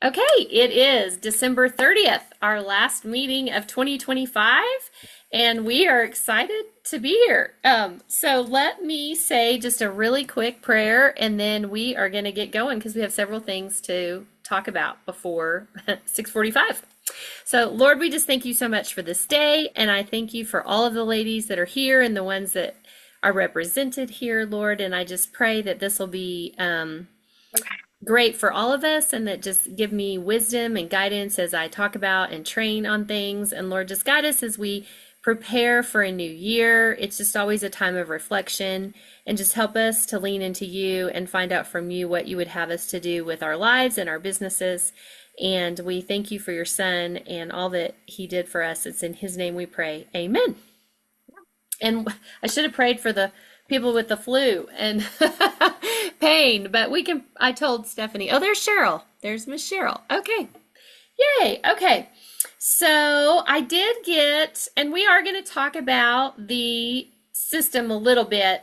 Okay, it is December 30th, our last meeting of 2025, and we are excited to be here. So let me say just a really quick prayer, and then we are going to get going because we have several things to talk about before 6:45. So, Lord, we just thank you so much for this day, and I thank you for all of the ladies that are here and the ones that are represented here, Lord, and I just pray that this will be great for all of us and that just give me wisdom and guidance as I talk about and train on things. And Lord, just guide us as we prepare for a new year. It's just always a time of reflection and just help us to lean into you and find out from you what you would have us to do with our lives and our businesses. And we thank you for your son and all that he did for us. It's in his name we pray. Amen. And I should have prayed for the people with the flu and pain, but I told Stephanie, oh, there's Cheryl. There's Miss Cheryl. Okay. Yay. Okay. So I did get, and we are going to talk about the system a little bit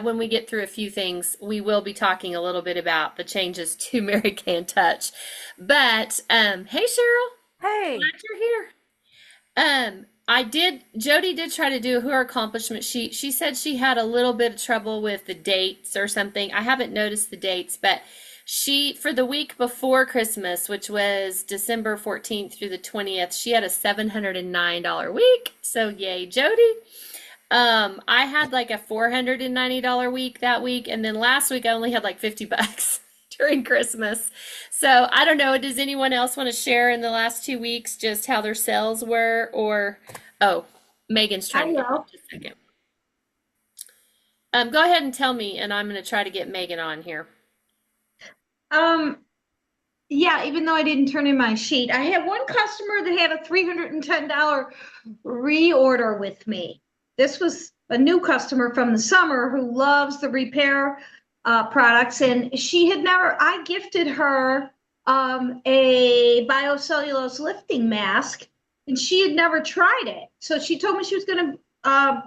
when we get through a few things. We will be talking a little bit about the changes to Mary Kay and Touch. But hey, Cheryl, Hey, glad you're here. Jody did try to do her accomplishment sheet. She said she had a little bit of trouble with the dates or something. I haven't noticed the dates, but for the week before Christmas, which was December 14th through the 20th, she had a $709 week. So yay, Jody. I had like a $490 week that week, and then last week I only had like $50 during Christmas. So I don't know. Does anyone else want to share in the last 2 weeks just how their sales were? Or, oh, Megan's I trying to get on will. just a second. Go ahead and tell me, and I'm going to try to get Megan on here. Um, yeah, even though I didn't turn in my sheet, I had one customer that had a $310 reorder with me. This was a new customer from the summer who loves the repair products, and I gifted her a biocellulose lifting mask, and she had never tried it. So she told me she was going to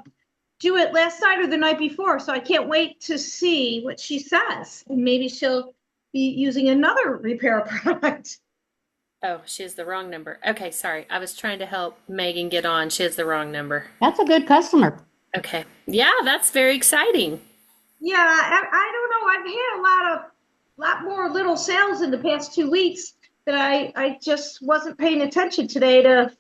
do it last night or the night before. So I can't wait to see what she says, and maybe she'll be using another repair product. Oh, she has the wrong number. Okay, sorry. I was trying to help Megan get on. She has the wrong number. that's a good customer. Okay. Yeah, that's very exciting. Yeah, I don't know. I've had a lot more little sales in the past 2 weeks that I just wasn't paying attention today to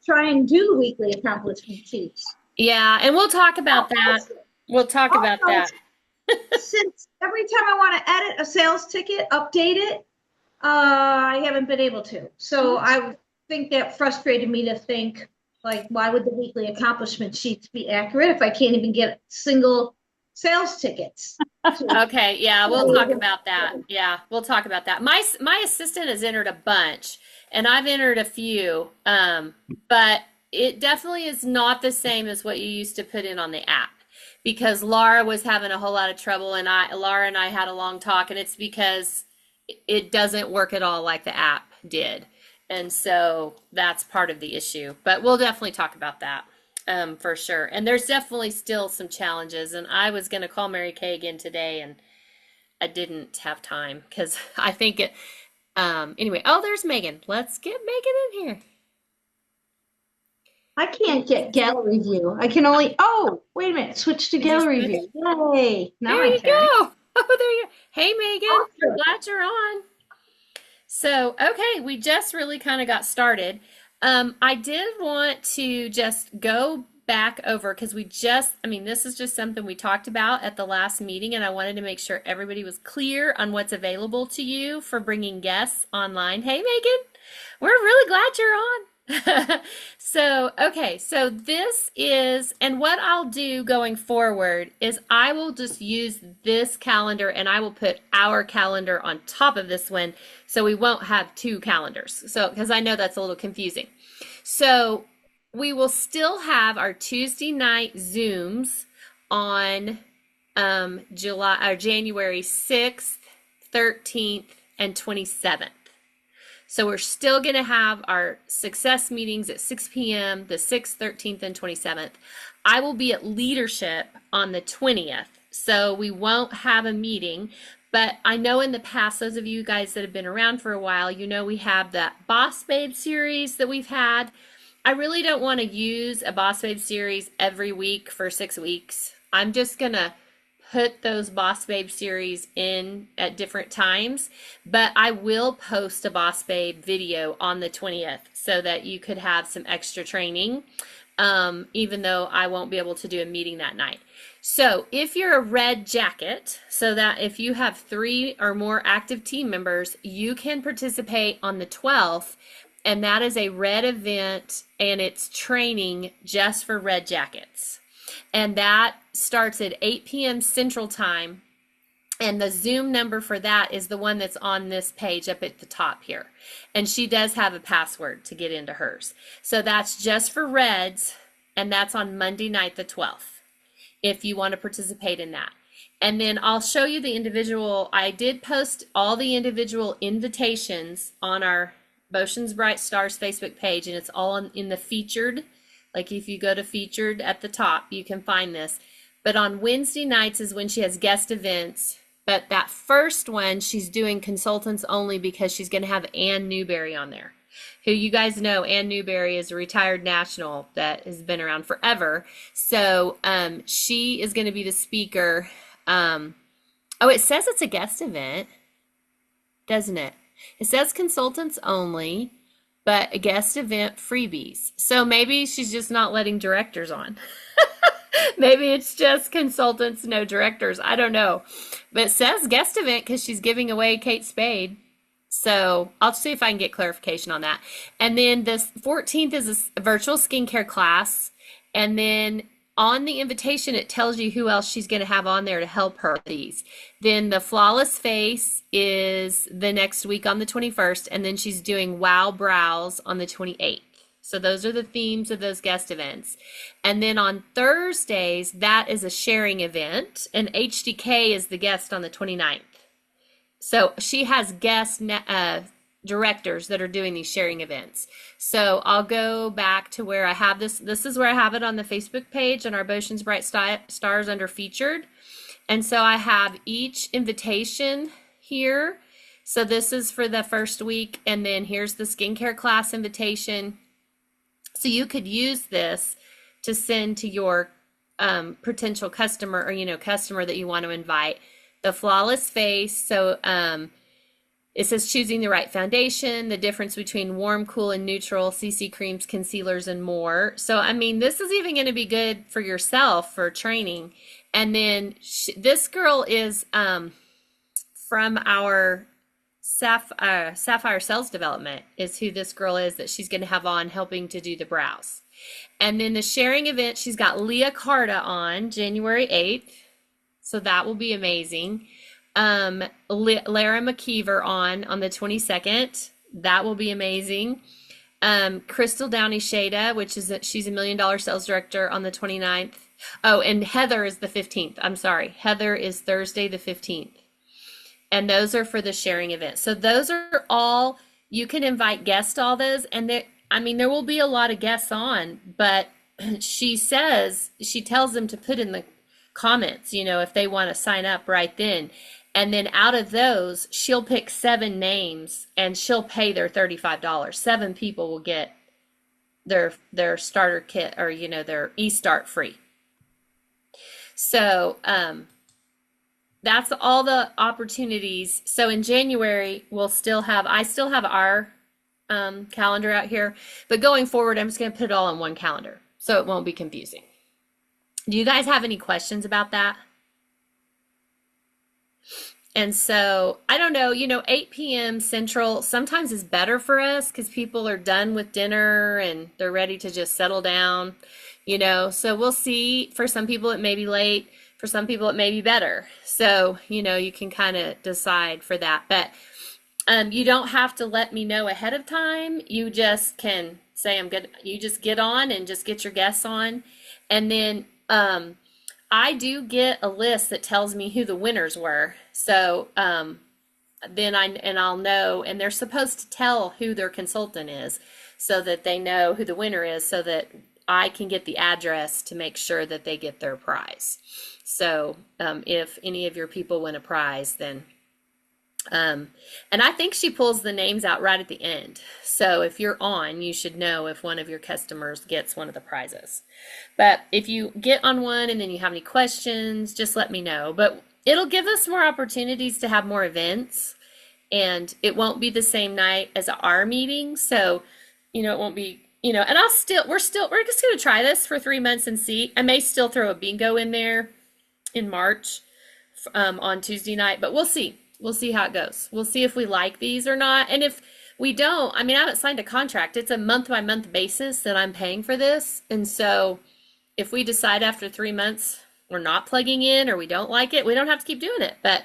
try and do the weekly accomplishment sheets. Yeah, and we'll talk about that. We'll talk about Also, that. since every time I want to edit a sales ticket, update it, I haven't been able to. So I think that frustrated me to think, like, why would the weekly accomplishment sheets be accurate if I can't even get single sales tickets? Okay, yeah, we'll talk about that. Yeah, we'll talk about that. My assistant has entered a bunch, and I've entered a few, but it definitely is not the same as what you used to put in on the app because Laura was having a whole lot of trouble, and Laura and I had a long talk, and it's because it doesn't work at all like the app did, and so that's part of the issue. But we'll definitely talk about that. For sure. And there's definitely still some challenges. And I was going to call Mary Kay again today, and I didn't have time because I think anyway. Oh, there's Megan. Let's get Megan in here. I can't get gallery view. I can only, wait a minute, switch to Did you gallery switch? view. Yay. Now There I you can. go. Oh, there you go. Hey, Megan. I'm Awesome. glad you're on. So, okay, we just really kind of got started. I did want to just go back over because this is just something we talked about at the last meeting, and I wanted to make sure everybody was clear on what's available to you for bringing guests online. Hey, Megan, we're really glad you're on. So, okay, so this is, and what I'll do going forward is I will just use this calendar and I will put our calendar on top of this one so we won't have two calendars. So, because I know that's a little confusing. So, we will still have our Tuesday night Zooms on January 6th, 13th, and 27th. So we're still going to have our success meetings at 6 p.m., the 6th, 13th, and 27th. I will be at leadership on the 20th, so we won't have a meeting, But I know in the past, those of you guys that have been around for a while, you know we have that Boss Babe series that we've had. I really don't want to use a Boss Babe series every week for 6 weeks. I'm just going to put those Boss Babe series in at different times, but I will post a Boss Babe video on the 20th so that you could have some extra training, even though I won't be able to do a meeting that night. So if you're a red jacket, so that if you have 3 or more active team members, you can participate on the 12th, and that is a red event, and it's training just for red jackets. And that starts at 8 p.m. Central Time. And the Zoom number for that is the one that's on this page up at the top here. And she does have a password to get into hers. So that's just for reds, and that's on Monday night, the 12th, if you want to participate in that. And then I'll show you the individual. I did post all the individual invitations on our Boceans Bright Stars Facebook page, and it's all in the featured. Like if you go to featured at the top, you can find this. But on Wednesday nights is when she has guest events. But that first one, she's doing consultants only because she's going to have Ann Newberry on there, who you guys know. Ann Newberry is a retired national that has been around forever. So she is going to be the speaker. Oh, it says it's a guest event, doesn't it? It says consultants only, but a guest event freebies. So maybe she's just not letting directors on. Maybe it's just consultants, no directors. I don't know. But it says guest event because she's giving away Kate Spade. So I'll see if I can get clarification on that. And then the 14th is a virtual skincare class. And then on the invitation, it tells you who else she's going to have on there to help her with these. Then the Flawless Face is the next week on the 21st. And then she's doing Wow Brows on the 28th. So those are the themes of those guest events. And then on Thursdays, that is a sharing event. And HDK is the guest on the 29th. So she has guest directors that are doing these sharing events. So I'll go back to where I have this. This is where I have it on the Facebook page on our Boceans Bright Stars under featured. And so I have each invitation here. So this is for the first week. And then here's the skincare class invitation. So you could use this to send to your potential customer or, customer that you want to invite. The Flawless Face. So it says choosing the right foundation, the difference between warm, cool, and neutral, CC creams, concealers, and more. So, I mean, this is even going to be good for yourself for training. And then this girl is from our Sapphire Sales Development is who this girl is that she's going to have on helping to do the brows. And then the sharing event, she's got Leah Carta on January 8th. So that will be amazing. Lara McKeever on the 22nd. That will be amazing. Crystal Downey Shada, she's $1 million sales director on the 29th. Oh, and Heather is the 15th. I'm sorry. Heather is Thursday the 15th. And those are for the sharing event. So those are all, you can invite guests to all those. And there will be a lot of guests on, but she tells them to put in the comments, if they want to sign up right then. And then out of those, she'll pick 7 names and she'll pay their $35. 7 people will get their starter kit or, their eStart free. So, that's all the opportunities. So in January, I still have our calendar out here, but going forward, I'm just going to put it all on one calendar so it won't be confusing. Do you guys have any questions about that? And so, I don't know, 8 p.m. Central sometimes is better for us because people are done with dinner and they're ready to just settle down, So we'll see. For some people, it may be late. For some people, it may be better. So, you can kind of decide for that. But you don't have to let me know ahead of time. You just can say, I'm good. You just get on and just get your guests on. And then I do get a list that tells me who the winners were. So then I'll know, and they're supposed to tell who their consultant is so that they know who the winner is so that I can get the address to make sure that they get their prize. So if any of your people win a prize, then Um, and I think she pulls the names out right at the end. So if you're on, you should know if one of your customers gets one of the prizes. But if you get on one and then you have any questions, just let me know. But it'll give us more opportunities to have more events, and it won't be the same night as our meeting. So, it won't be, and we're just going to try this for 3 months and see. I may still throw a bingo in there in March, on Tuesday night, but we'll see. We'll see how it goes. We'll see if we like these or not. And if we don't, I mean, I haven't signed a contract. It's a month by month basis that I'm paying for this. And so if we decide after 3 months we're not plugging in or we don't like it, we don't have to keep doing it. But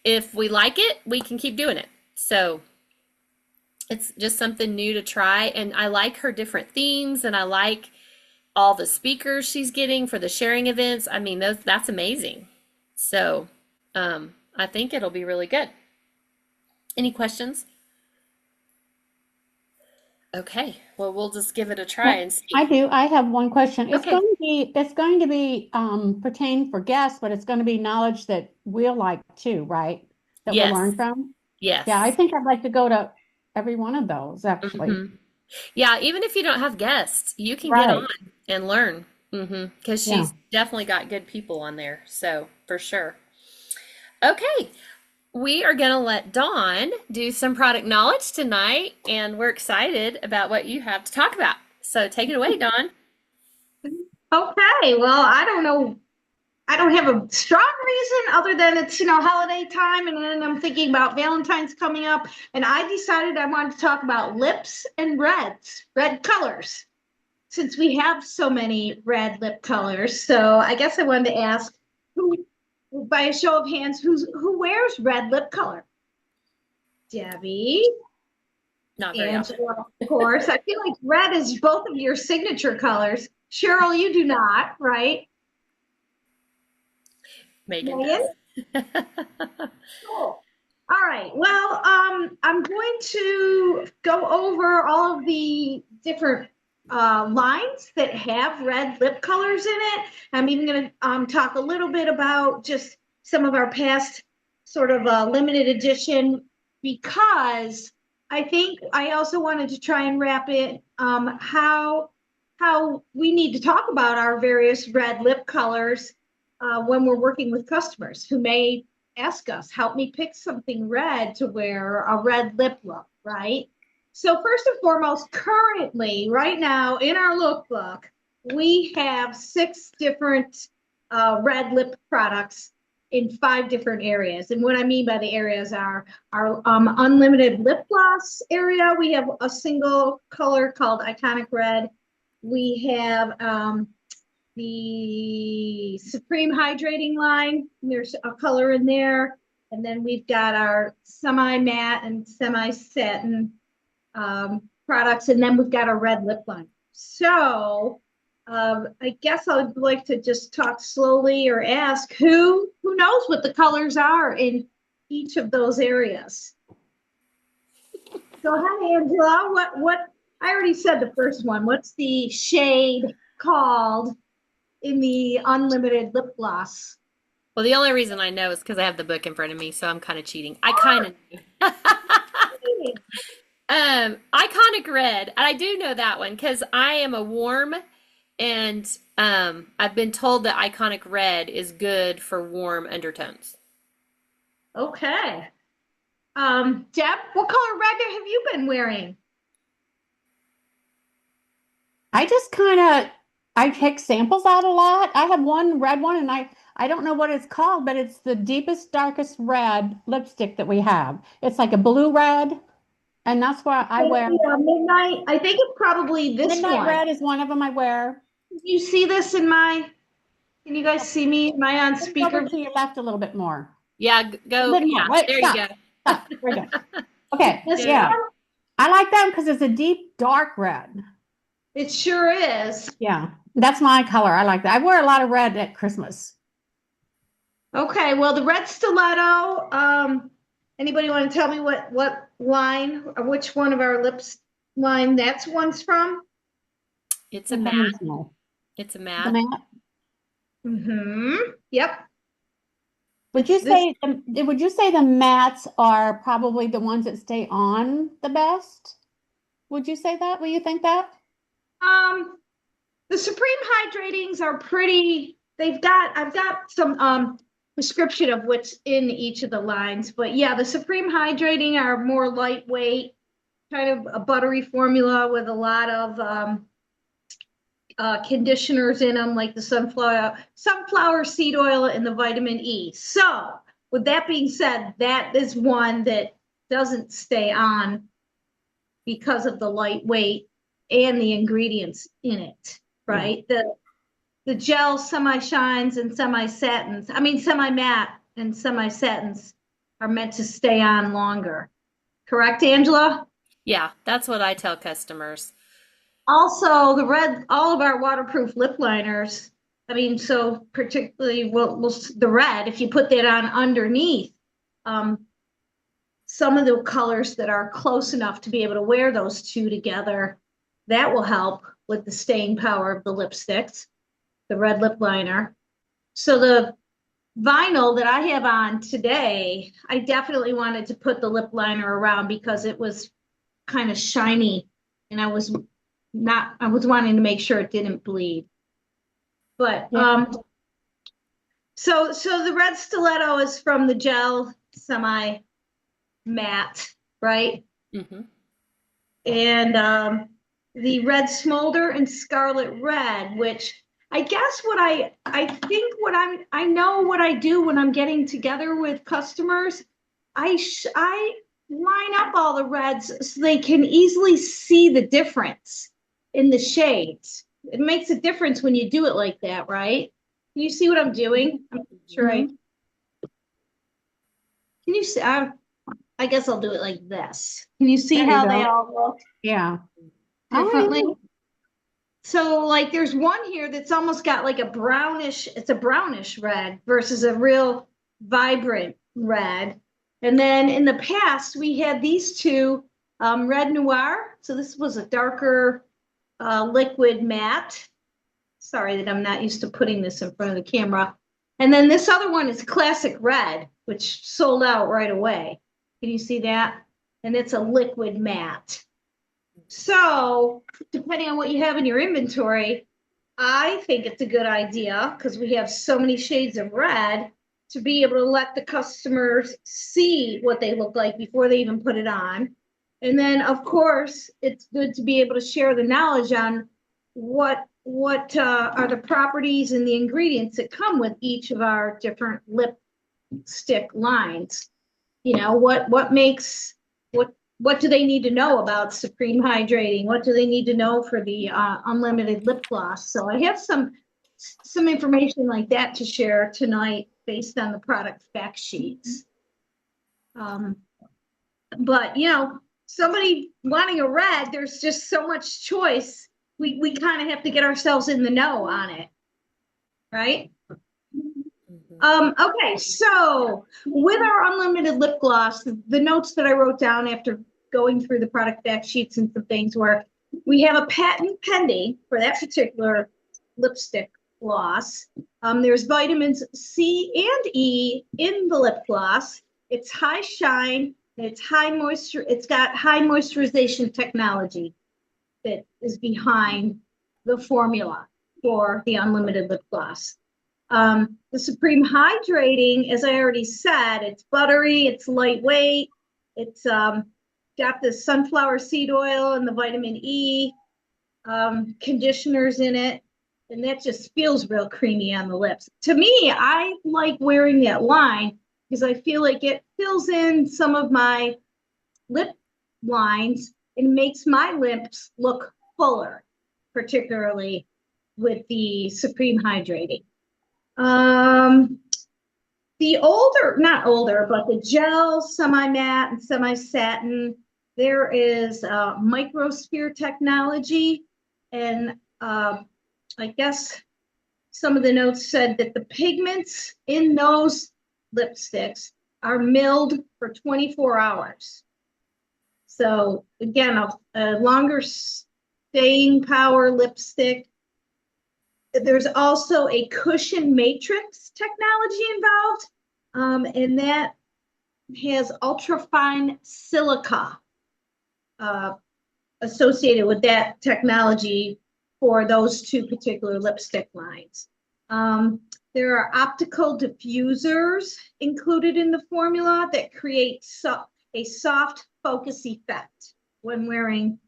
if we like it, we can keep doing it. So it's just something new to try. And I like her different themes, and I like all the speakers she's getting for the sharing events. I mean, that's amazing. So I think it'll be really good. Any questions? Okay, well, we'll just give it a try Well, and see. I do. I have one question. Okay. It's going to be pertain for guests, but it's going to be knowledge that we'll like too, right? That we'll Yes. learn from. Yeah, I Yes. think I'd like to go to every one of those actually. hmm Yeah, even if you don't have guests, you can get on Right. and learn. Because Yeah. she's definitely got good people on there. So, for sure. Okay, we are going to let Dawn do some product knowledge tonight, and we're excited about what you have to talk about. So, take it away, Dawn. Okay, well, I don't know. I don't have a strong reason other than it's, holiday time. And then I'm thinking about Valentine's coming up. And I decided I wanted to talk about lips and red colors, since we have so many red lip colors. So I guess I wanted to ask who, by a show of hands, who wears red lip color? Debbie, Not very often. Angela, of course. I feel like red is both of your signature colors. Cheryl, you do not, right? Megan Megan? does. Cool. All right. Well, I'm going to go over all of the different lines that have red lip colors in it. I'm even going to talk a little bit about just some of our past sort of limited edition, because I think I also wanted to try and wrap it how we need to talk about our various red lip colors when we're working with customers who may ask us, help me pick something red to wear a red lip look, right? So first and foremost, currently, right now in our lookbook, we have 6 different red lip products in 5 different areas. And what I mean by the areas are our unlimited lip gloss area. We have a single color called Iconic Red. We have the Supreme Hydrating line. There's a color in there. And then we've got our semi-matte and semi-satin products. And then we've got our red lip line. So I guess I would like to just talk slowly or ask who knows what the colors are in each of those areas. Go ahead, Angela. What I already said the first one. What's the shade called in the unlimited lip gloss? Well, the only reason I know is because I have the book in front of me, so I'm kind of cheating. I kind of knew. Iconic Red. I do know that one because I am a warm, and I've been told that Iconic Red is good for warm undertones. Okay. Deb, what color red have you been wearing? I take samples out a lot. I have one red one, and I don't know what it's called, but it's the deepest, darkest red lipstick that we have. It's like a blue red, and that's why I wear. Midnight. I think it's probably this Midnight one. red is one of them I wear. You see this in my, can you guys see me? Am I on Move speaker? over to your left a little bit more. Yeah, A go. little more. Yeah, Wait, there stop. you go. Stop. There we go. Okay. This Yeah. one? I like that because it's a deep, dark red. It sure is. Yeah. That's my color. I like that. I wear a lot of red at Christmas. Okay, well, the red stiletto, anybody want to tell me what line or which one of our lips line that's one's from? It's a matte. It's a The matte. matte. Mm-hmm. Yep. Would you This, say the mattes are probably the ones that stay on the best? Would you say that? Will you think that? um, the Supreme Hydratings are pretty, I've got some, description of what's in each of the lines, but yeah, the Supreme Hydrating are more lightweight, kind of a buttery formula with a lot of, conditioners in them, like the sunflower seed oil and the vitamin E. So, with that being said, that is one that doesn't stay on because of the lightweight and the ingredients in it, right? The gel semi shines and semi satins, I mean semi matte and semi satins are meant to stay on longer. Correct, Angela? Yeah, that's what I tell customers. Also, all of our waterproof lip liners, I mean, so particularly the red, if you put that on underneath, some of the colors that are close enough to be able to wear those two together, that will help with the staying power of the lipsticks, the red lip liner. So the vinyl that I have on today, I definitely wanted to put the lip liner around because it was kind of shiny and I was wanting to make sure it didn't bleed. But Yeah. so the red stiletto is from the gel semi matte, right? Hmm. And the red smolder and scarlet red, which I guess I know what I do when I'm getting together with customers. I line up all the reds so they can easily see the difference in the shades. It makes a difference when you do it like that, right? Can you see what I'm doing? I'm not sure. Mhm. Can you see? I guess I'll do it like this. Can you see There you how they go. all look Yeah. differently? Oh, So like there's one here that's almost got like it's a brownish red versus a real vibrant red. And then in the past, we had these two, Red Noir. So this was a darker liquid matte. Sorry that I'm not used to putting this in front of the camera. And then this other one is Classic Red, which sold out right away. Can you see that? And it's a liquid matte. So, depending on what you have in your inventory, I think it's a good idea because we have so many shades of red to be able to let the customers see what they look like before they even put it on. And then, of course, it's good to be able to share the knowledge on what are the properties and the ingredients that come with each of our different lipstick lines. You know, what makes what do they need to know about Supreme Hydrating? What do they need to know for the unlimited lip gloss? So I have some information like that to share tonight based on the product fact sheets. But you know, somebody wanting a red, there's just so much choice. We kind of have to get ourselves in the know on it, right? Okay, so with our unlimited lip gloss, the notes that I wrote down after going through the product fact sheets and some things were, we have a patent pending for that particular lipstick gloss. There's vitamins C and E in the lip gloss. It's high shine, and it's high moisture. It's got high moisturization technology that is behind the formula for the unlimited lip gloss. The Supreme Hydrating, as I already said, it's buttery, it's lightweight, it's got the sunflower seed oil and the vitamin E conditioners in it, and that just feels real creamy on the lips. To me, I like wearing that line because I feel like it fills in some of my lip lines and makes my lips look fuller, particularly with the Supreme Hydrating. Not older, but the gel, semi-matte, and semi-satin, there is microsphere technology. And I guess some of the notes said that the pigments in those lipsticks are milled for 24 hours. So again, a longer staying power lipstick. There's also a cushion matrix technology involved. And that has ultrafine silica associated with that technology for those two particular lipstick lines. There are optical diffusers included in the formula that create a soft focus effect when wearing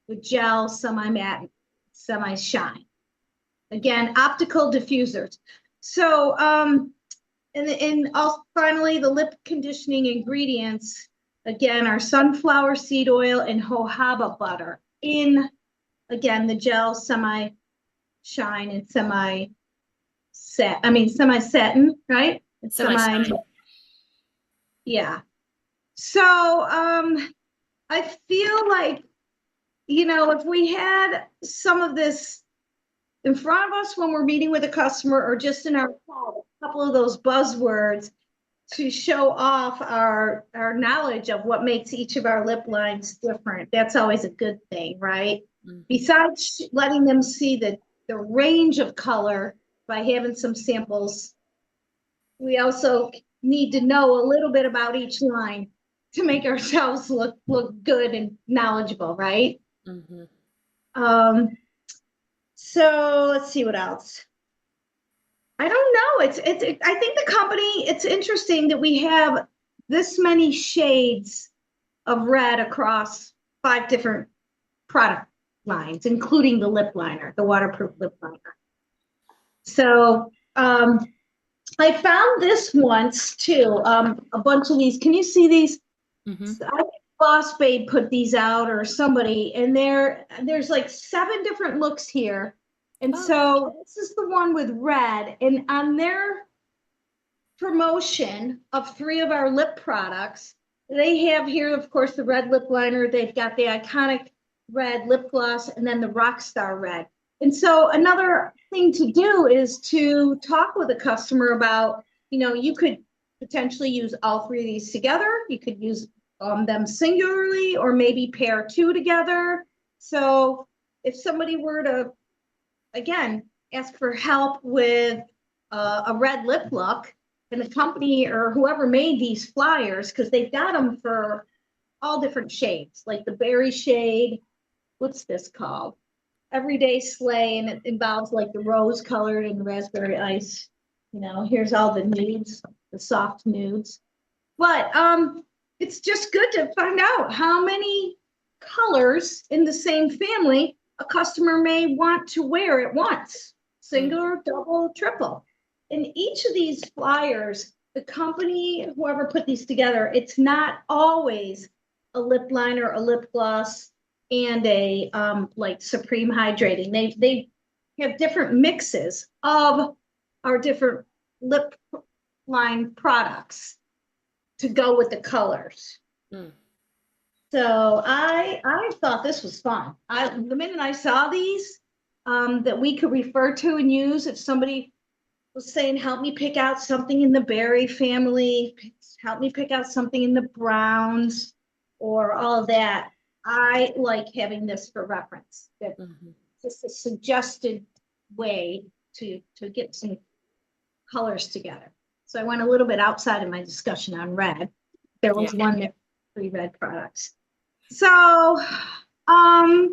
the gel semi-matte, semi-shine. Again, optical diffusers. So, and also finally, the lip conditioning ingredients, again, are sunflower seed oil and jojoba butter in, again, the gel semi-shine and semi-satin, right? It's semi-shine. Yeah. So I feel like, if we had some of this in front of us when we're meeting with a customer or just in our call, a couple of those buzzwords to show off our knowledge of what makes each of our lip lines different. That's always a good thing, right? Mm-hmm. Besides letting them see the range of color by having some samples, we also need to know a little bit about each line to make ourselves look good and knowledgeable, right? Mm-hmm. So let's see what else. I don't know. I think the company, it's interesting that we have this many shades of red across 5 different product lines, including the lip liner, the waterproof lip liner. So I found this once too, a bunch of these. Can you see these? Mm-hmm. So I think Boss Babe put these out or somebody, and there's like 7 different looks here. And so this is the one with red, and on their promotion of 3 of our lip products, they have here, of course, the red lip liner. They've got the iconic red lip gloss and then the Rockstar red. And so another thing to do is to talk with a customer about, you could potentially use all 3 of these together. You could use them singularly or maybe pair 2 together. So if somebody were to, again, ask for help with a red lip look, and the company or whoever made these flyers, because they've got them for all different shades, like the berry shade. What's this called? Everyday Slay, and it involves like the rose colored and the raspberry ice. Here's all the nudes, the soft nudes. But it's just good to find out how many colors in the same family a customer may want to wear at once, single, double, triple. In each of these flyers, the company, whoever put these together, it's not always a lip liner, a lip gloss, and a like Supreme Hydrating. They have different mixes of our different lip line products to go with the colors. Mm. So I thought this was fun. The minute I saw these that we could refer to and use, if somebody was saying, help me pick out something in the berry family, help me pick out something in the browns or all of that, I like having this for reference. That's just a suggested way to get some colors together. So I went a little bit outside of my discussion on red. There was one that 3 red products. So let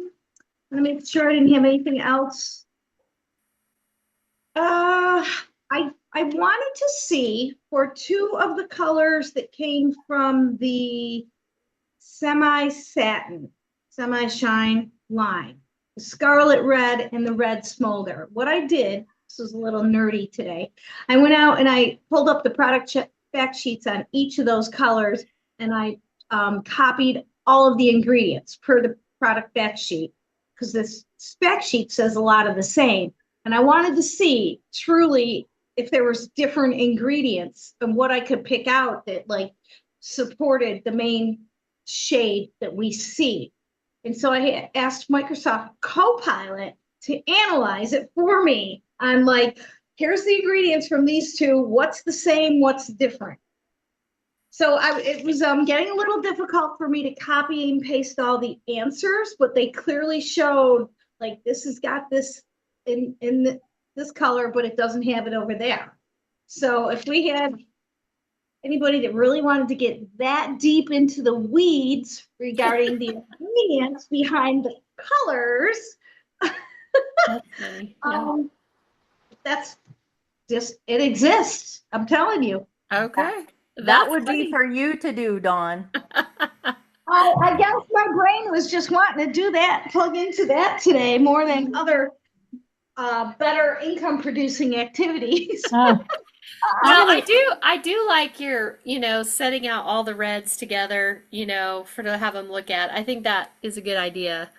me make sure I didn't have anything else. I wanted to see for 2 of the colors that came from the semi-satin, semi-shine line, the scarlet red and the red smolder. What I did, this was a little nerdy today, I went out and I pulled up the product fact sheets on each of those colors, and I copied all of the ingredients per the product fact sheet, because this spec sheet says a lot of the same. And I wanted to see truly if there was different ingredients and what I could pick out that like supported the main shade that we see. And so I asked Microsoft Copilot to analyze it for me. I'm like, here's the ingredients from these 2. What's the same? What's different? So it was getting a little difficult for me to copy and paste all the answers, but they clearly showed like this has got this in this color, but it doesn't have it over there. So if we had anybody that really wanted to get that deep into the weeds regarding the ingredients behind the colors, That's funny. Yeah. that's just, it exists. I'm telling you. Okay. That That's would be funny. for you to do, Dawn. I guess my brain was just wanting to do that, plug into that today more than other better income producing activities. Oh, Well, I do like your, setting out all the reds together, for to have them look at. I think that is a good idea.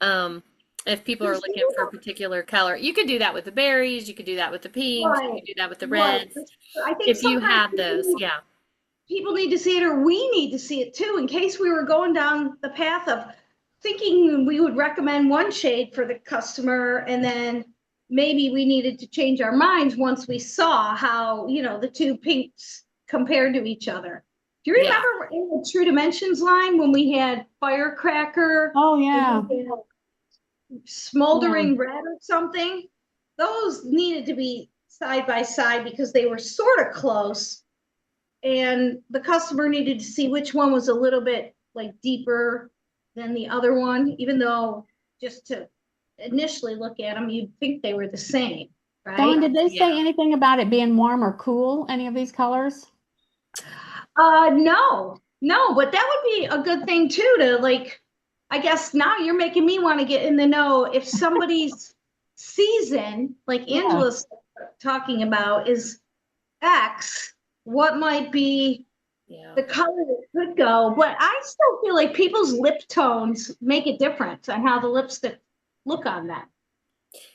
Um, if people are looking for a particular color, you could do that with the berries, you could do that with the pinks, you Right, could do that with the right. reds. I think If you sometimes have those, yeah. people need to see it, or we need to see it too, in case we were going down the path of thinking we would recommend one shade for the customer, and then maybe we needed to change our minds once we saw how, the two pinks compared to each other. Do you Yeah. remember in the True Dimensions line when we had Firecracker? oh yeah. and we had Smoldering Red or something? Those needed to be side by side because they were sort of close, and the customer needed to see which one was a little bit like deeper than the other one, even though just to initially look at them, you'd think they were the same, Dawn, right? did they say Yeah. anything about it being warm or cool, any of these colors? No, no, but that would be a good thing too, to like, I guess now you're making me want to get in the know. If somebody's season, like Yeah. Angela's talking about, is X, what might be Yeah. the color that could go? But I still feel like people's lip tones make a difference on how the lipstick look on them.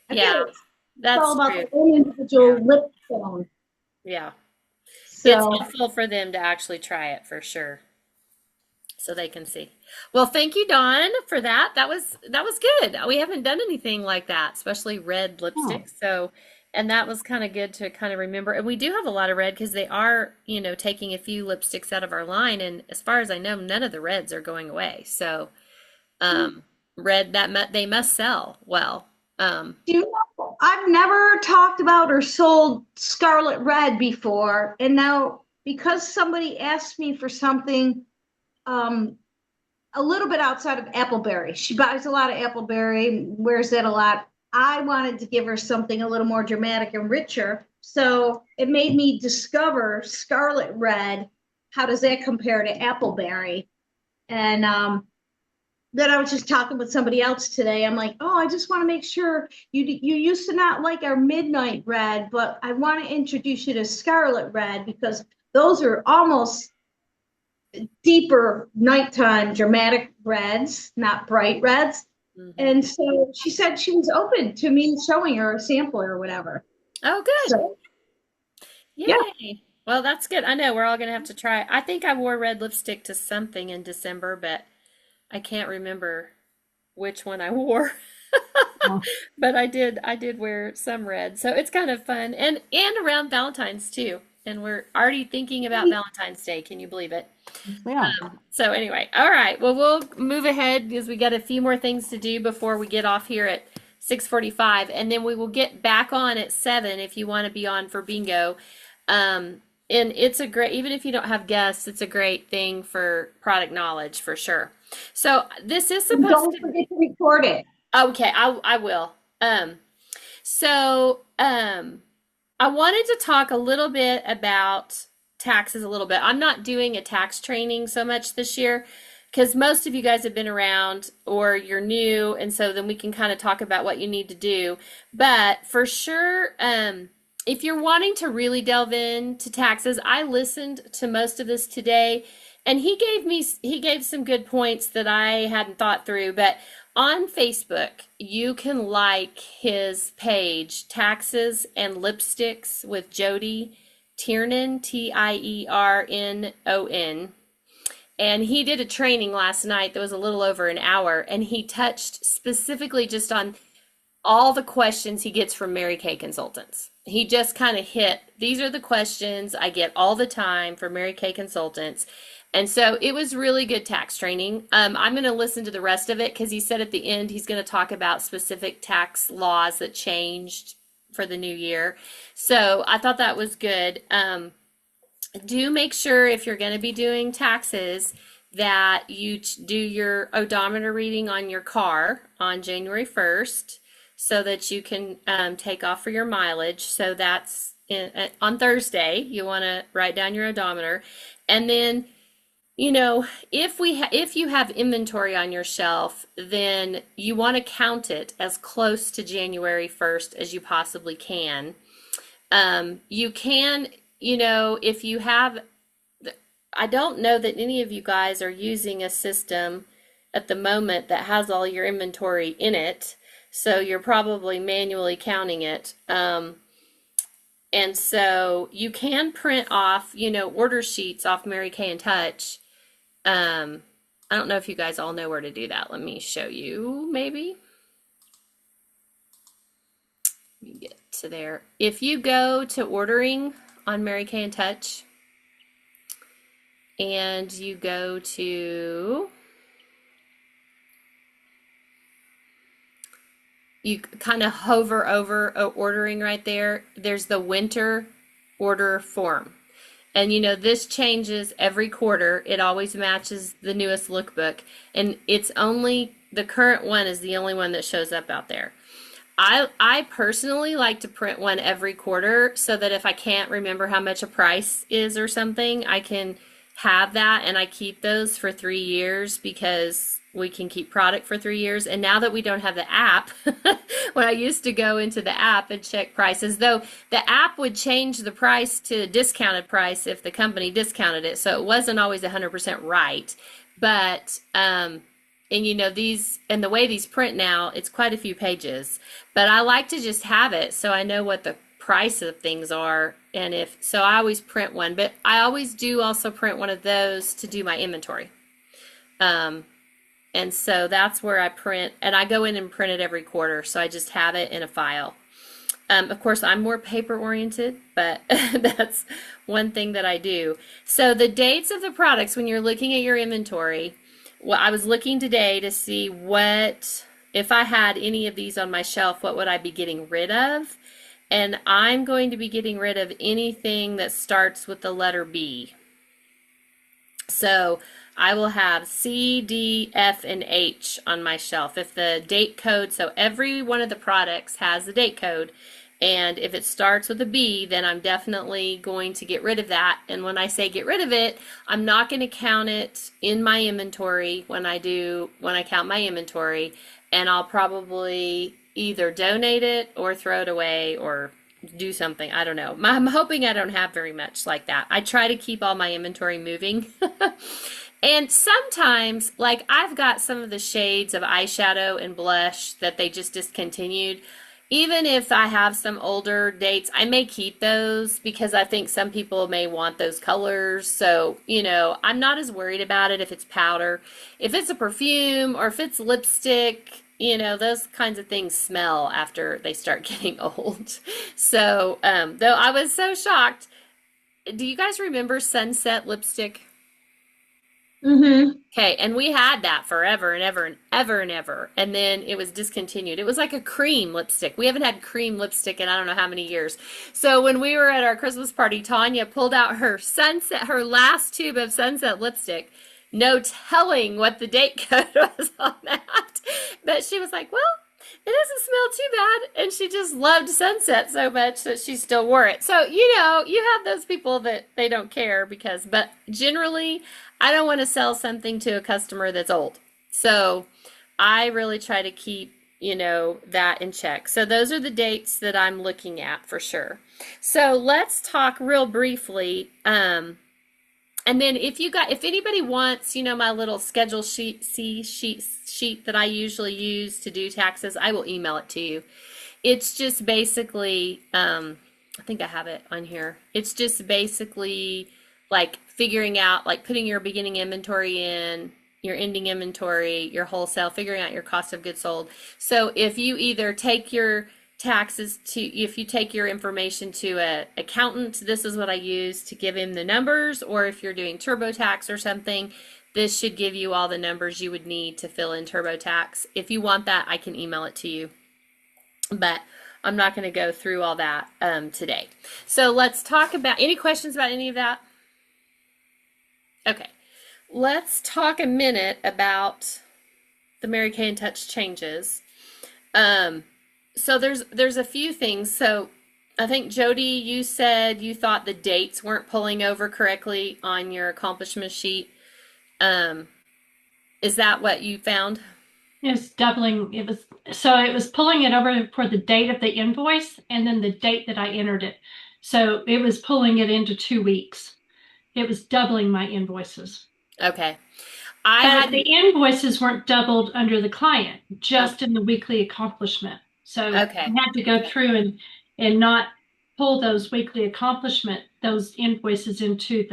I feel Yeah, like it's that's all about true. the own individual Yeah. lip tone. Yeah. It's So helpful for them to actually try it for sure, so they can see. Well, thank you, Dawn, for that. That was good. We haven't done anything like that, especially red lipsticks. So, and that was kind of good to kind of remember. And we do have a lot of red because they are, taking a few lipsticks out of our line. And as far as I know, none of the reds are going away. So, red they must sell well. do you know, I've never talked about or sold Scarlet Red before, and now because somebody asked me for something a little bit outside of Appleberry, she buys a lot of Appleberry, wears that a lot. I wanted to give her something a little more dramatic and richer, so it made me discover Scarlet Red. How does that compare to Appleberry? And then I was just talking with somebody else today. I'm like, oh, I just want to make sure you used to not like our Midnight Red, but I want to introduce you to Scarlet Red because those are almost deeper nighttime dramatic reds, not bright reds. Mhm. And so she said she was open to me showing her a sample or whatever. Oh, good. So Yay. Well, that's good. I know we're all gonna have to try. I think I wore red lipstick to something in December, but I can't remember which one I wore. Oh. But I did wear some red. So it's kind of fun. And around Valentine's too. And we're already thinking about Valentine's Day. Can you believe it? Yeah. So anyway, all right. Well, we'll move ahead because we got a few more things to do before we get off here at 6:45, and then we will get back on at 7 if you want to be on for bingo. And it's a great, even if you don't have guests, it's a great thing for product knowledge for sure. So this is supposed don't to, forget to record it. okay, I will. I wanted to talk a little bit about taxes a little bit. I'm not doing a tax training so much this year because most of you guys have been around or you're new, and so then we can kind of talk about what you need to do. But for sure, if you're wanting to really delve into taxes, I listened to most of this today, and he gave some good points that I hadn't thought through. But on Facebook, you can like his page, Taxes and Lipsticks with Jody Tiernon, Tiernon. And he did a training last night that was a little over an hour, and he touched specifically just on all the questions he gets from Mary Kay consultants. He just kind of hit, these are the questions I get all the time from Mary Kay consultants. And so it was really good tax training. I'm going to listen to the rest of it because he said at the end he's going to talk about specific tax laws that changed for the new year. So I thought that was good. do make sure if you're going to be doing taxes that you do your odometer reading on your car on January 1st so that you can take off for your mileage. So that's on Thursday. You want to write down your odometer. And then, if you have inventory on your shelf, then you want to count it as close to January 1st as you possibly can. You can, if you have, I don't know that any of you guys are using a system at the moment that has all your inventory in it. So you're probably manually counting it. And so you can print off, order sheets off Mary Kay and Touch. I don't know if you guys all know where to do that. Let me show you, maybe. Let me get to there. If you go to ordering on Mary Kay and Touch, and you go to, you kind of hover over ordering right there. There's the winter order form. And this changes every quarter. It always matches the newest lookbook. And it's only, the current one is the only one that shows up out there. I personally like to print one every quarter so that if I can't remember how much a price is or something, I can have that, and I keep those for 3 years because we can keep product for 3 years. And now that we don't have the app, when I used to go into the app and check prices, though the app would change the price to a discounted price if the company discounted it. So it wasn't always 100% right. But, and these, and the way these print now, it's quite a few pages, but I like to just have it so I know what the price of things are. And so I always print one, but I always do also print one of those to do my inventory. And so that's where I print, and I go in and print it every quarter. So I just have it in a file. Of course, I'm more paper oriented, but that's one thing that I do. So the dates of the products, when you're looking at your inventory, well, I was looking today to see if I had any of these on my shelf, what would I be getting rid of? And I'm going to be getting rid of anything that starts with the letter B. So I will have C, D, F, and H on my shelf. If the date code, so every one of the products has the date code, and if it starts with a B, then I'm definitely going to get rid of that. And when I say get rid of it, I'm not going to count it in my inventory when I count my inventory, and I'll probably either donate it or throw it away or do something. I don't know. I'm hoping I don't have very much like that. I try to keep all my inventory moving. And sometimes, like I've got some of the shades of eyeshadow and blush that they just discontinued. Even if I have some older dates, I may keep those because I think some people may want those colors. So, I'm not as worried about it if it's powder. If it's a perfume or if it's lipstick, those kinds of things smell after they start getting old. So, though I was so shocked. Do you guys remember Sunset lipstick? Mm-hmm. Okay, and we had that forever and ever and ever and ever, and then it was discontinued. It was like a cream lipstick. We haven't had cream lipstick in I don't know how many years. So when we were at our Christmas party, Tanya pulled out her last tube of Sunset lipstick. No telling what the date code was on that. But she was like, well, it doesn't smell too bad. And she just loved Sunset so much that she still wore it. So, you have those people that they don't care but generally, I don't want to sell something to a customer that's old. So I really try to keep, that in check. So those are the dates that I'm looking at for sure. So let's talk real briefly. And then if anybody wants, my little schedule sheet that I usually use to do taxes, I will email it to you. It's just basically, I think I have it on here. It's just basically like figuring out, like putting your beginning inventory in, your ending inventory, your wholesale, figuring out your cost of goods sold. So if you either take your if you take your information to an accountant, this is what I use to give him the numbers, or if you're doing TurboTax or something, this should give you all the numbers you would need to fill in TurboTax. If you want that, I can email it to you, but I'm not going to go through all that today. So let's talk about, any questions about any of that? Okay. Let's talk a minute about the Mary Kay and Touch changes. Um, so there's a few things. So I think Jody, you said you thought the dates weren't pulling over correctly on your accomplishment sheet. Um, is that what you found? It's doubling. It was pulling it over for the date of the invoice and then the date that I entered it. So it was pulling it into 2 weeks. It was doubling my invoices. Okay. But the invoices weren't doubled under the client, just in the weekly accomplishment. So Okay. I had to go through and not pull those weekly those invoices into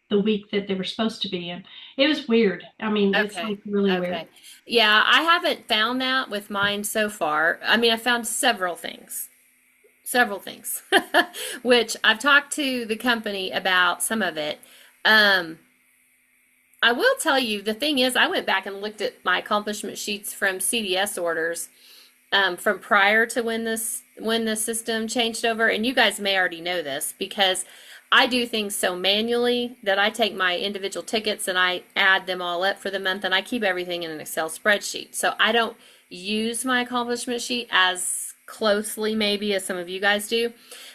the week that they were supposed to be in. It was weird. I mean, it's Okay. like really Okay. weird. Yeah, I haven't found that with mine so far. I mean, I found several things, which I've talked to the company about some of it. Um, I will tell you, the thing is, I went back and looked at my accomplishment sheets from CDS orders, from prior to when the system changed over, and you guys may already know this because I do things so manually that I take my individual tickets and I add them all up for the month and I keep everything in an Excel spreadsheet. So I don't use my accomplishment sheet as closely maybe as some of you guys do.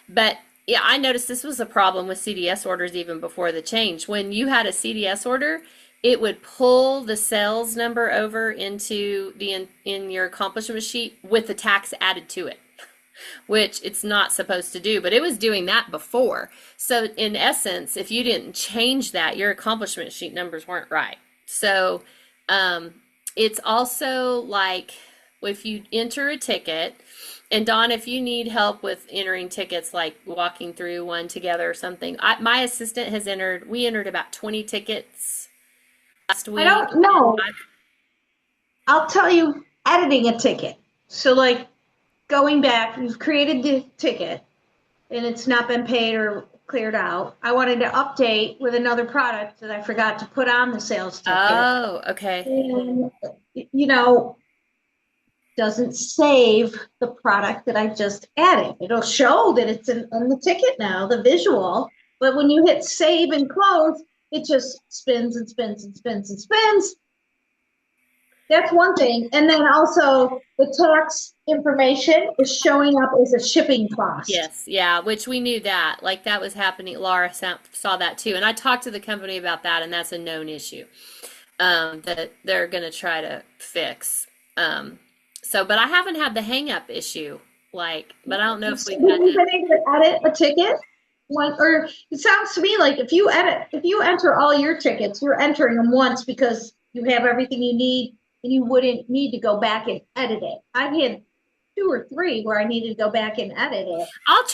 But yeah, I noticed this was a problem with CDS orders even before the change. When you had a CDS order, it would pull the sales number over into in your accomplishment sheet with the tax added to it, which it's not supposed to do, but it was doing that before. So in essence, if you didn't change that, your accomplishment sheet numbers weren't right. So it's also like if you enter a ticket, and Dawn, if you need help with entering tickets, like walking through one together or something, my assistant has we entered about 20 tickets last week. I don't know. I'll tell you, editing a ticket. So like going back, you've created the ticket and it's not been paid or cleared out. I wanted to update with another product that I forgot to put on the sales ticket. Oh, okay. And, doesn't save the product that I just added. It'll show that it's in the ticket now, the visual, but when you hit save and close, it just spins and spins and spins and spins. That's one thing. And then also the tax information is showing up as a shipping cost. Yes, yeah, which we knew that. Like that was happening. Laura saw that too. And I talked to the company about that, and that's a known issue that they're going to try to fix. But I haven't had the hang up issue. But I don't know if we've had been able to edit a ticket. Or it sounds to me like if you enter all your tickets, you're entering them once because you have everything you need and you wouldn't need to go back and edit it. I've had 2 or 3 where I needed to go back and edit it. I'll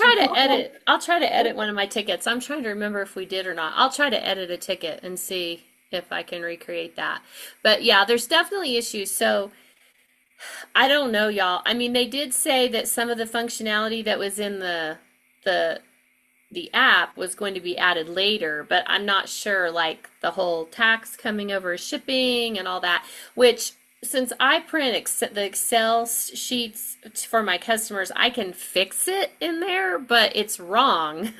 try to edit one of my tickets. I'm trying to remember if we did or not. I'll try to edit a ticket and see if I can recreate that. But yeah, there's definitely issues. So I don't know, y'all. I mean, they did say that some of the functionality that was in the app was going to be added later, but I'm not sure, like the whole tax coming over shipping and all that, which since I print the Excel sheets for my customers, I can fix it in there, but it's wrong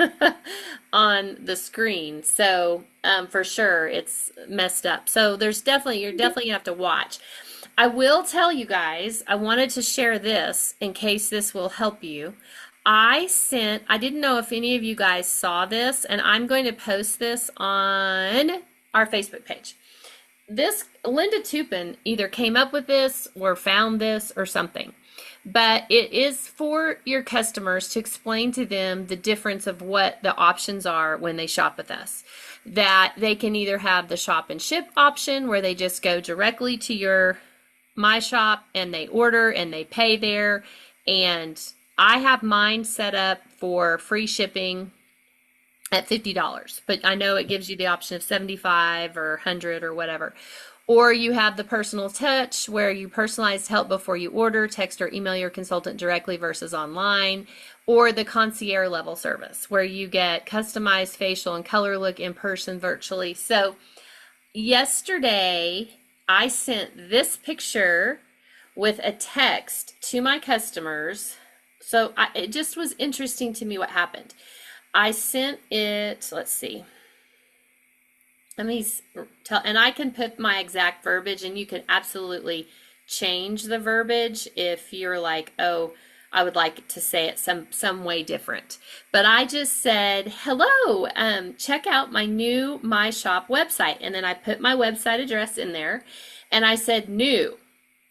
on the screen. So for sure it's messed up. So you're definitely gonna have to watch. I will tell you guys, I wanted to share this in case this will help you. I didn't know if any of you guys saw this, and I'm going to post this on our Facebook page. Linda Tupin either came up with this or found this or something, but it is for your customers to explain to them the difference of what the options are when they shop with us. That they can either have the shop and ship option where they just go directly to my shop and they order and they pay there, and I have mine set up for free shipping at $50, but I know it gives you the option of 75 or 100 or whatever. Or you have the personal touch where you personalize help before you order, text or email your consultant directly versus online, or the concierge level service where you get customized facial and color look in person virtually. So yesterday I sent this picture with a text to my customers. So it just was interesting to me what happened. I sent it, let's see. let me tell, and I can put my exact verbiage, and you can absolutely change the verbiage if you're like, oh, I would like to say it some way different. But I just said, hello, check out my new My Shop website. And then I put my website address in there, and I said new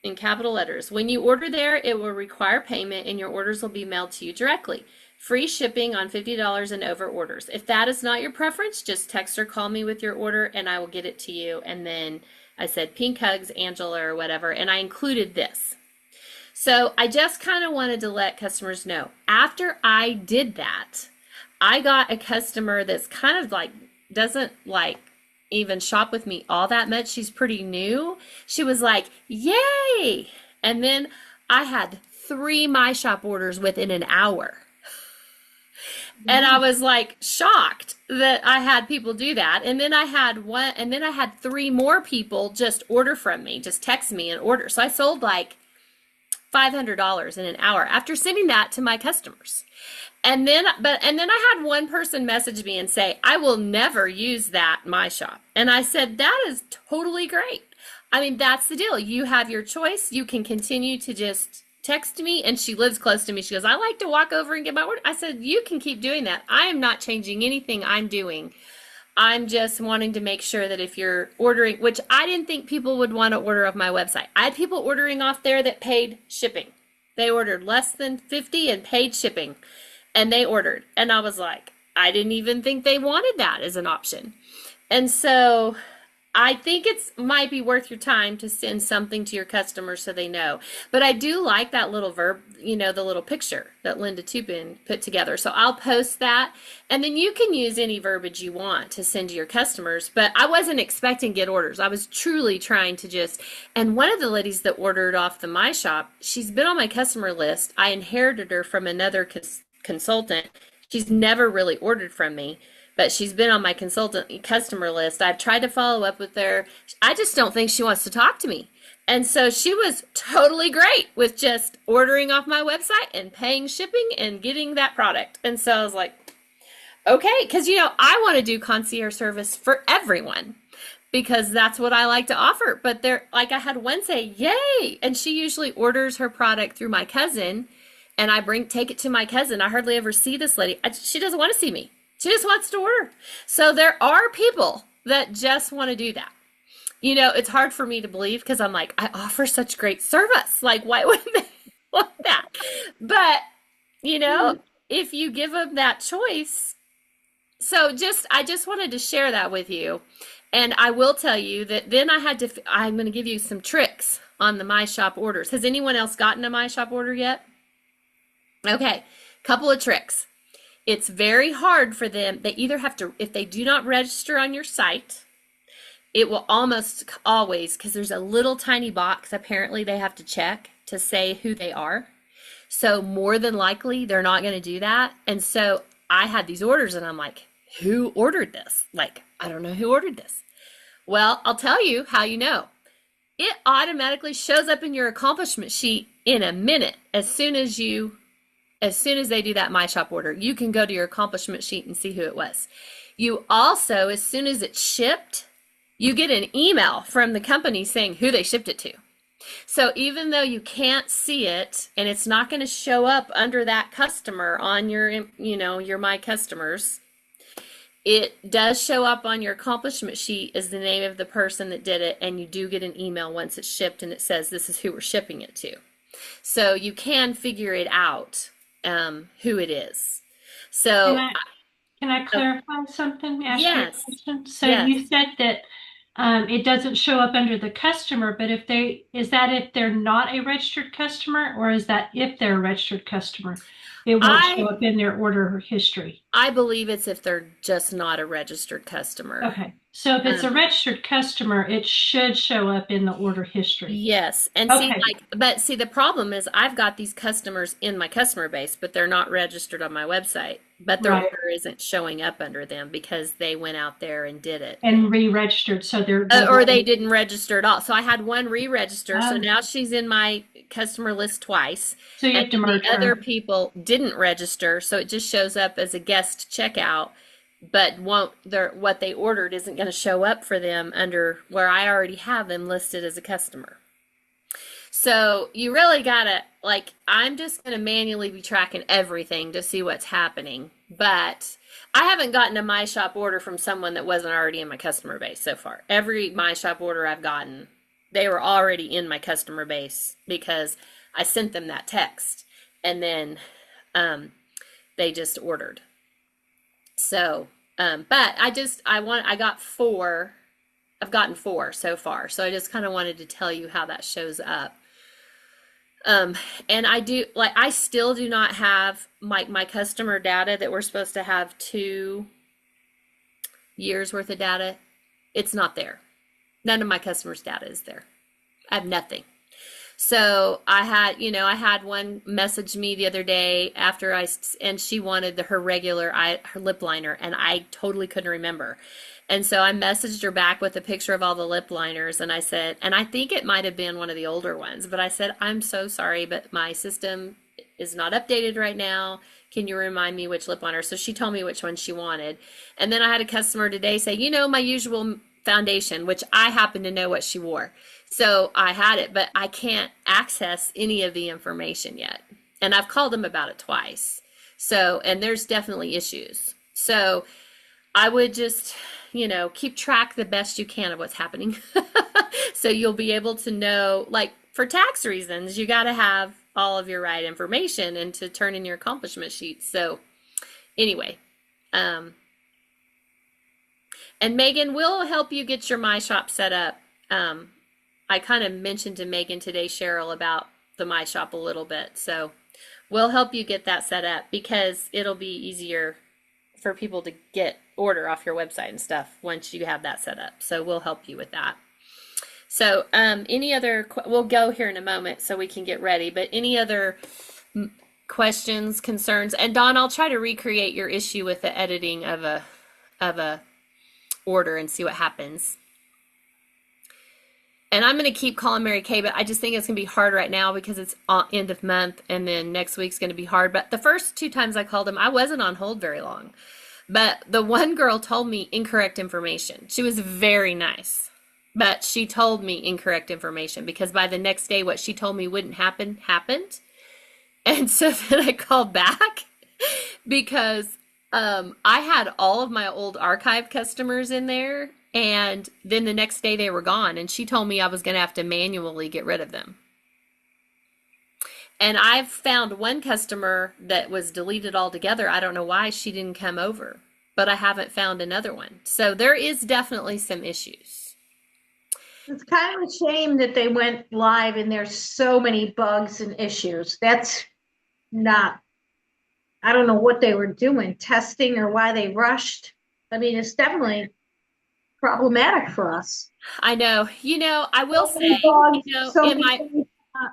in capital letters. When you order there, it will require payment, and your orders will be mailed to you directly. Free shipping on $50 and over orders. If that is not your preference, just text or call me with your order and I will get it to you. And then I said pink hugs, Angela, or whatever, and I included this. So I just kind of wanted to let customers know. After I did that, I got a customer that's kind of like, doesn't like even shop with me all that much. She's pretty new. She was like, yay! And then I had 3 My Shop orders within an hour. And I was like shocked that I had people do that. And then I had 3 more people just order from me, just text me and order. So I sold like $500 in an hour after sending that to my customers. And then I had one person message me and say, I will never use that My Shop. And I said, that is totally great. I mean, that's the deal. You have your choice. You can continue to just text me, and she lives close to me. She goes, I like to walk over and get my order. I said, you can keep doing that. I am not changing anything I'm doing. I'm just wanting to make sure that if you're ordering, which I didn't think people would want to order off my website. I had people ordering off there that paid shipping. They ordered less than 50 and paid shipping, and they ordered. And I was like, I didn't even think they wanted that as an option. And so I think it's might be worth your time to send something to your customers so they know. But I do like that little verb, the little picture that Linda Tupin put together. So I'll post that, and then you can use any verbiage you want to send to your customers. But I wasn't expecting to get orders. I was truly trying to just, and one of the ladies that ordered off the My Shop, she's been on my customer list. I inherited her from another consultant. She's never really ordered from me, but she's been on my customer list. I've tried to follow up with her. I just don't think she wants to talk to me. And so she was totally great with just ordering off my website and paying shipping and getting that product. And so I was like, okay, because, I want to do concierge service for everyone because that's what I like to offer. But I had one say, yay. And she usually orders her product through my cousin, and I take it to my cousin. I hardly ever see this lady. She doesn't want to see me. She just wants to order. So there are people that just want to do that. It's hard for me to believe because I'm like, I offer such great service. Like, why wouldn't they want that? But, if you give them that choice. So I just wanted to share that with you. And I will tell you that then I'm going to give you some tricks on the My Shop orders. Has anyone else gotten a My Shop order yet? Okay, couple of tricks. It's very hard for them. They either have to, if they do not register on your site, it will almost always, because there's a little tiny box apparently they have to check to say who they are. So more than likely, they're not going to do that. And so I had these orders and I'm like, who ordered this? Like, I don't know who ordered this. Well, I'll tell you how you know. It automatically shows up in your accomplishment sheet in a minute as soon as they do that My Shop order. You can go to your accomplishment sheet and see who it was. You also, as soon as it's shipped, you get an email from the company saying who they shipped it to. So even though you can't see it and it's not going to show up under that customer on your My Customers, it does show up on your accomplishment sheet as the name of the person that did it, and you do get an email once it's shipped and it says this is who we're shipping it to. So you can figure it out who it is. So can I clarify something? Ask you a yes. question? So Yes. you said that it doesn't show up under the customer, but if they're not a registered customer, or is that if they're a registered customer, it won't show up in their order history? I believe it's if they're just not a registered customer. Okay. So if it's a registered customer, it should show up in the order history. Yes. And see, the problem is I've got these customers in my customer base, but they're not registered on my website, but their order isn't showing up under them because they went out there and did it. And re-registered. So or they didn't register at all. So I had one re-register. So now she's in my customer list twice. So you have to merge the other people didn't register. So it just shows up as a guest checkout. but won't their what they ordered isn't going to show up for them under where I already have them listed as a customer. So you really gotta, like, I'm just gonna manually be tracking everything to see what's happening. But I haven't gotten a My Shop order from someone that wasn't already in my customer base so far. Every My Shop order I've gotten, they were already in my customer base because I sent them that text, and then they just ordered. So, but I got four. I've gotten four so far. So I just kind of wanted to tell you how that shows up. And I still do not have my customer data that we're supposed to have 2 years worth of data. It's not there. None of my customers' data is there. I have nothing. So I had one message me the other day and she wanted her lip liner, and I totally couldn't remember. And so I messaged her back with a picture of all the lip liners, and I said, and I think it might have been one of the older ones, but I said, I'm so sorry, but my system is not updated right now. Can you remind me which lip liner? So she told me which one she wanted. And then I had a customer today say, my usual foundation, which I happen to know what she wore. So I had it, but I can't access any of the information yet. And I've called them about it twice. So, and there's definitely issues. So I would just, keep track the best you can of what's happening. So you'll be able to know, like, for tax reasons, you got to have all of your right information and to turn in your accomplishment sheets. So anyway, and Megan will help you get your My Shop set up. I kind of mentioned to Megan today, Cheryl, about the My Shop a little bit. So we'll help you get that set up because it'll be easier for people to order off your website and stuff once you have that set up. So we'll help you with that. So we'll go here in a moment so we can get ready, but any other questions, concerns? And Dawn, I'll try to recreate your issue with the editing of a order and see what happens. And I'm going to keep calling Mary Kay, but I just think it's going to be hard right now because it's end of month, and then next week's going to be hard. But the first 2 times I called him, I wasn't on hold very long. But the one girl told me incorrect information. She was very nice, but she told me incorrect information because by the next day, what she told me wouldn't happen happened. And so then I called back because I had all of my old archive customers in there. And then the next day they were gone, and she told me I was going to have to manually get rid of them. And I've found one customer that was deleted altogether. I don't know why she didn't come over, but I haven't found another one. So there is definitely some issues. It's kind of a shame that they went live and there's so many bugs and issues. That's not, I don't know what they were doing, testing or why they rushed. I mean, it's definitely problematic for us. I know. I will say, in my not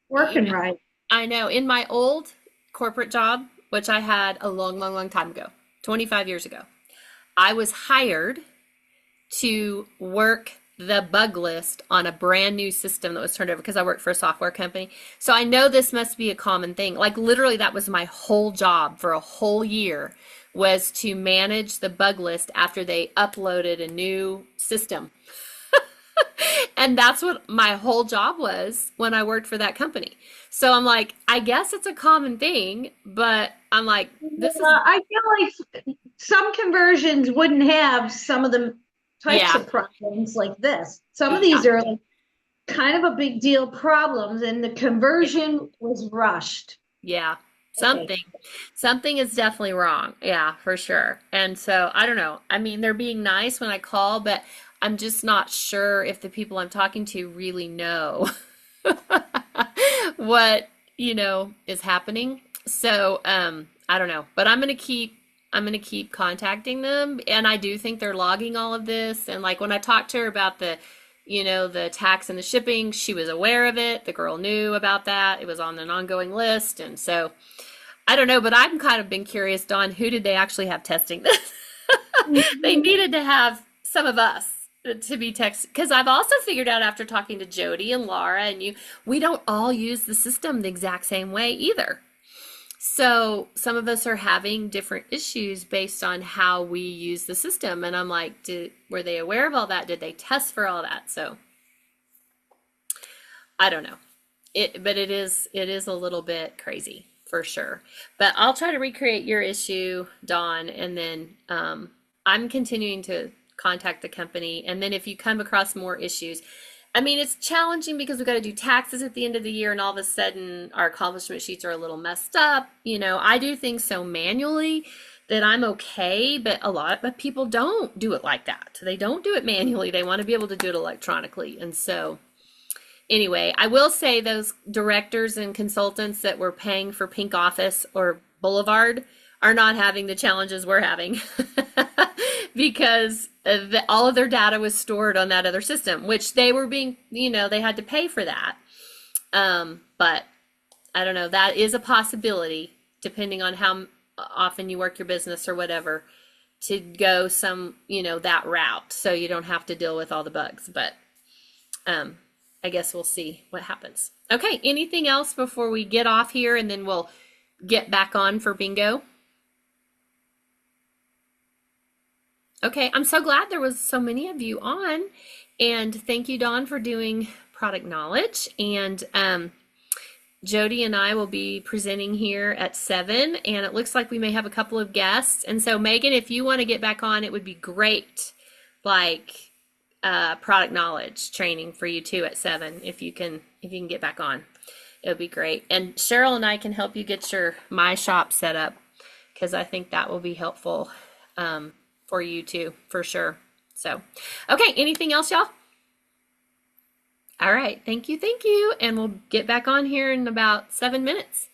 working right. I know. In my old corporate job, which I had a long, long, long time ago, 25 years ago, I was hired to work the bug list on a brand new system that was turned over because I worked for a software company. So I know this must be a common thing. Like literally that was my whole job for a whole year, was to manage the bug list after they uploaded a new system. And that's what my whole job was when I worked for that company. So I'm like, I guess it's a common thing, but I'm like, I feel like some conversions wouldn't have some of the types of problems like this. Some of these are like kind of a big deal problems, and the conversion was rushed. Yeah. Something is definitely wrong. Yeah, for sure. And so I don't know. I mean, they're being nice when I call, but I'm just not sure if the people I'm talking to really know what, is happening. So, I don't know, but I'm going to keep contacting them. And I do think they're logging all of this. And like when I talked to her about the tax and the shipping, she was aware of it. The girl knew about that. It was on an ongoing list. And so I don't know, but I've kind of been curious, Dawn, who did they actually have testing this? They needed to have some of us to be text, because I've also figured out after talking to Jody and Laura and we don't all use the system the exact same way either. So some of us are having different issues based on how we use the system. And I'm like, were they aware of all that? Did they test for all that? So I don't know. But it is a little bit crazy for sure. But I'll try to recreate your issue, Dawn, and then I'm continuing to contact the company. And then if you come across more issues, I mean, it's challenging because we've got to do taxes at the end of the year, and all of a sudden our accomplishment sheets are a little messed up. You know, I do things so manually that I'm okay, but a lot of people don't do it like that. They don't do it manually. They want to be able to do it electronically. And so anyway, I will say those directors and consultants that were paying for Pink Office or Boulevard are not having the challenges we're having because all of their data was stored on that other system, which they were being, you know, they had to pay for that. But I don't know, that is a possibility depending on how often you work your business or whatever, to go some, you know, that route so you don't have to deal with all the bugs. But I guess we'll see what happens. Okay, anything else before we get off here and then we'll get back on for bingo? Okay, I'm so glad there was so many of you on, and thank you, Dawn, for doing product knowledge. And Jody and I will be presenting here at 7, and it looks like we may have a couple of guests. And so Megan, if you want to get back on, it would be great, like product knowledge training for you too at 7. If you can get back on, it would be great. And Cheryl and I can help you get your My Shop set up, because I think that will be helpful for you too, for sure. So, okay, anything else, y'all? All right, thank you, and we'll get back on here in about 7 minutes.